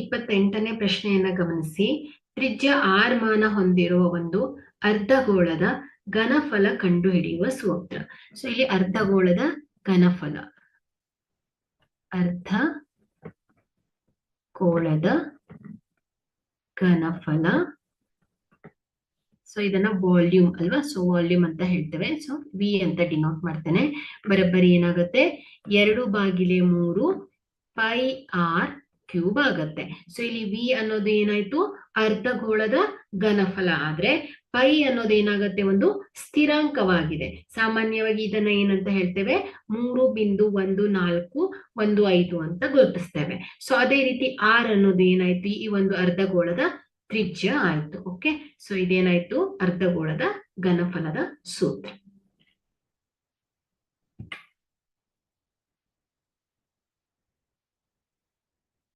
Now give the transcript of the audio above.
28ನೇ ಪ್ರಶ್ನೆಯನ್ನ ಗಮನಿಸಿ. ತ್ರಿಜ್ಯ r ಮಾನ ಹೊಂದಿರುವ ಒಂದು ಅರ್ಧಗೋಳದ ಘನಫಲ ಕಂಡುಹಿಡಿಯುವ ಸೂತ್ರ. ಸೊ ಇಲ್ಲಿ ಅರ್ಧಗೋಳದ ಘನಫಲ, ಅರ್ಧಗೋಳದ ಘನಫಲ. ಸೊ ಇದನ್ನ ವಾಲ್ಯೂಮ್ ಅಲ್ವಾ, ಸೊ ವಾಲ್ಯೂಮ್ ಅಂತ ಹೇಳ್ತೇವೆ. ಸೊ ವಿ ಅಂತ ಡಿನೋಟ್ ಮಾಡ್ತೇನೆ. ಬರೋಬ್ಬರಿ ಏನಾಗುತ್ತೆ, 2/3 ಪೈ ಆರ್ ಕ್ಯೂಬ್ ಆಗತ್ತೆ. ಸೊ ಇಲ್ಲಿ ವಿ ಅನ್ನೋದು ಏನಾಯ್ತು, ಅರ್ಧಗೋಳದ ಘನಫಲ ಆದ್ರೆ ಪೈ ಅನ್ನೋದು ಏನಾಗತ್ತೆ, ಒಂದು ಸ್ಥಿರಾಂಕವಾಗಿದೆ. ಸಾಮಾನ್ಯವಾಗಿ ಇದನ್ನ ಏನಂತ ಹೇಳ್ತೇವೆ, 3.1415 ಅಂತ ಗುರುತಿಸ್ತೇವೆ. ಸೊ ಅದೇ ರೀತಿ ಆರ್ ಅನ್ನೋದು ಏನಾಯ್ತು, ಈ ಒಂದು ಅರ್ಧಗೋಳದ ತ್ರಿಜ್ಯ ಆಯ್ತು. ಓಕೆ, ಸೊ ಇದೇನಾಯ್ತು, ಅರ್ಧಗೋಳದ ಘನಫಲದ ಸೂತ್ರ.